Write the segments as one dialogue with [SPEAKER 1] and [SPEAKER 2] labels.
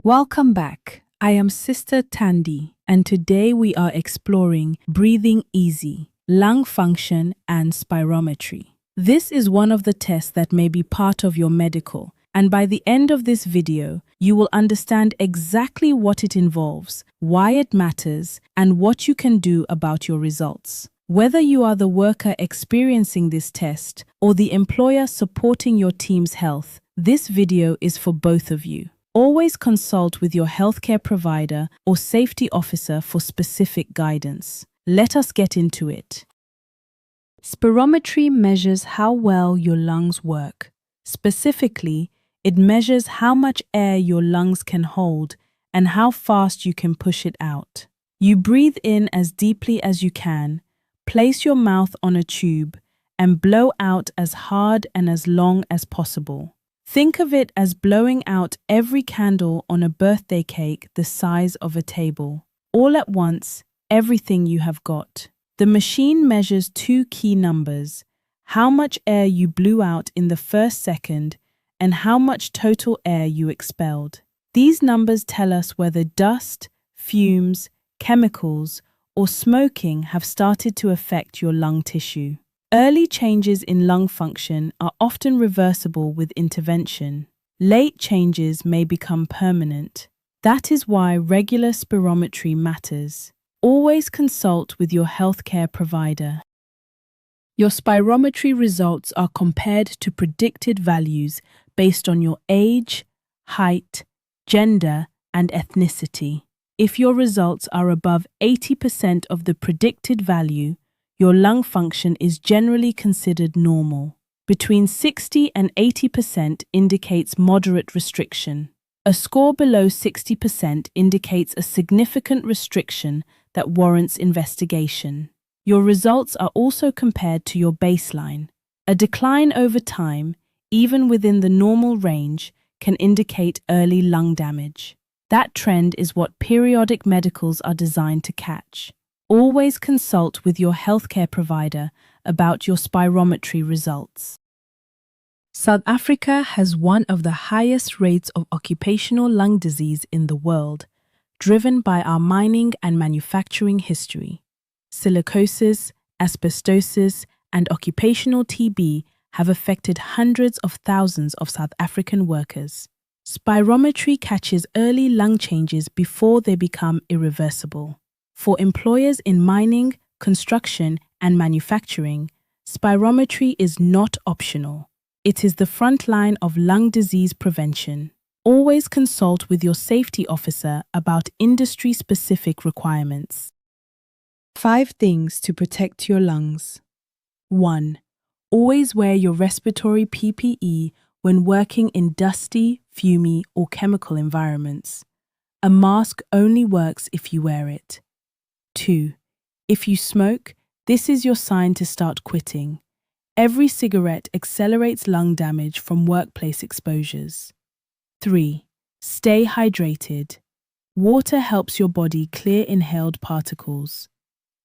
[SPEAKER 1] Welcome back. I am Sister Tandy, and today we are exploring breathing easy, lung function, and spirometry. This is one of the tests that may be part of your medical, and by the end of this video, you will understand exactly what it involves, why it matters, and what you can do about your results. Whether you are the worker experiencing this test or the employer supporting your team's health, this video is for both of you. Always consult with your healthcare provider or safety officer for specific guidance. Let us get into it. Spirometry measures how well your lungs work. Specifically, it measures how much air your lungs can hold and how fast you can push it out. You breathe in as deeply as you can, place your mouth on a tube, and blow out as hard and as long as possible. Think of it as blowing out every candle on a birthday cake the size of a table. All at once, everything you have got. The machine measures two key numbers: how much air you blew out in the first second and how much total air you expelled. These numbers tell us whether dust, fumes, chemicals, or smoking have started to affect your lung tissue. Early changes in lung function are often reversible with intervention. Late changes may become permanent. That is why regular spirometry matters. Always consult with your healthcare provider. Your spirometry results are compared to predicted values based on your age, height, gender, and ethnicity. If your results are above 80% of the predicted value, your lung function is generally considered normal. Between 60 and 80% indicates moderate restriction. A score below 60% indicates a significant restriction that warrants investigation. Your results are also compared to your baseline. A decline over time, even within the normal range, can indicate early lung damage. That trend is what periodic medicals are designed to catch. Always consult with your healthcare provider about your spirometry results. South Africa has one of the highest rates of occupational lung disease in the world, driven by our mining and manufacturing history. Silicosis, asbestosis, and occupational TB have affected hundreds of thousands of South African workers. Spirometry catches early lung changes before they become irreversible. For employers in mining, construction, and manufacturing, spirometry is not optional. It is the front line of lung disease prevention. Always consult with your safety officer about industry-specific requirements. 5 things to protect your lungs. 1. Always wear your respiratory PPE when working in dusty, fumy, or chemical environments. A mask only works if you wear it. 2. If you smoke, this is your sign to start quitting. Every cigarette accelerates lung damage from workplace exposures. 3. Stay hydrated. Water helps your body clear inhaled particles.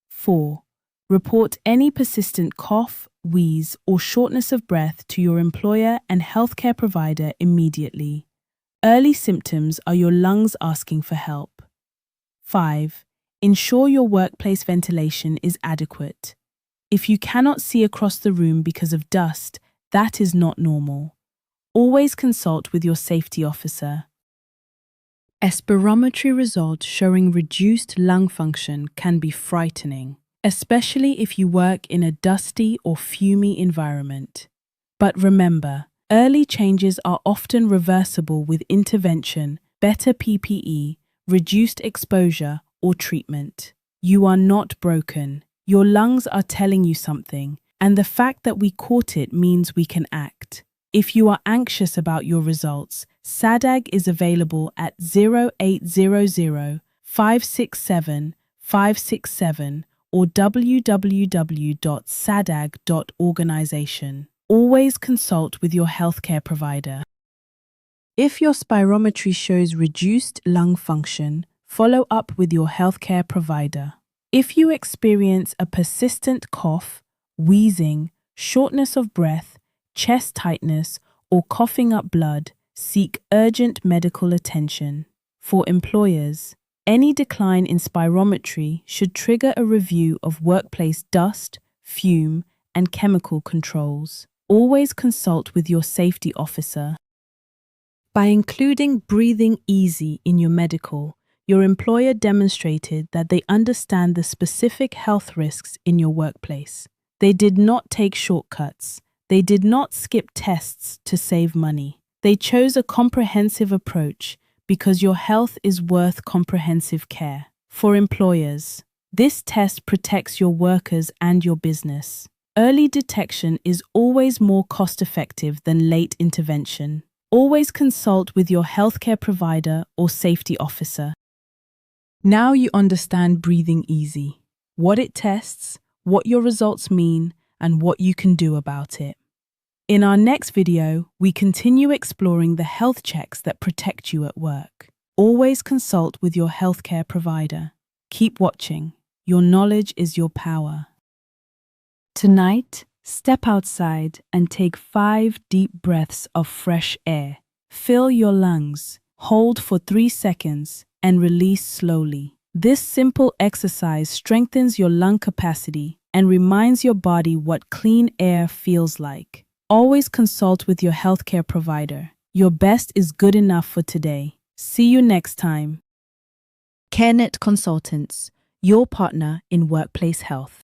[SPEAKER 1] 4. Report any persistent cough, wheeze, or shortness of breath to your employer and healthcare provider immediately. Early symptoms are your lungs asking for help. 5. Ensure your workplace ventilation is adequate. If you cannot see across the room because of dust, that is not normal. Always consult with your safety officer. A spirometry result showing reduced lung function can be frightening, especially if you work in a dusty or fumy environment. But remember, early changes are often reversible with intervention, better PPE, reduced exposure, or treatment. You are not broken. Your lungs are telling you something, and the fact that we caught it means we can act. If you are anxious about your results, SADAG is available at 0800 567 567 or www.sadag.organization. Always consult with your healthcare provider. If your spirometry shows reduced lung function, follow up with your healthcare provider. If you experience a persistent cough, wheezing, shortness of breath, chest tightness, or coughing up blood, seek urgent medical attention. For employers, any decline in spirometry should trigger a review of workplace dust, fume, and chemical controls. Always consult with your safety officer. By including breathing easy in your medical, your employer demonstrated that they understand the specific health risks in your workplace. They did not take shortcuts. They did not skip tests to save money. They chose a comprehensive approach because your health is worth comprehensive care. For employers, this test protects your workers and your business. Early detection is always more cost-effective than late intervention. Always consult with your healthcare provider or safety officer. Now you understand breathing easy, what it tests, what your results mean, and what you can do about it. In our next video, we continue exploring the health checks that protect you at work. Always consult with your healthcare provider. Keep watching. Your knowledge is your power. Tonight, step outside and take 5 deep breaths of fresh air. Fill your lungs, hold for 3 seconds, and release slowly. This simple exercise strengthens your lung capacity and reminds your body what clean air feels like. Always consult with your healthcare provider. Your best is good enough for today. See you next time. CareNet Consultants, your partner in workplace health.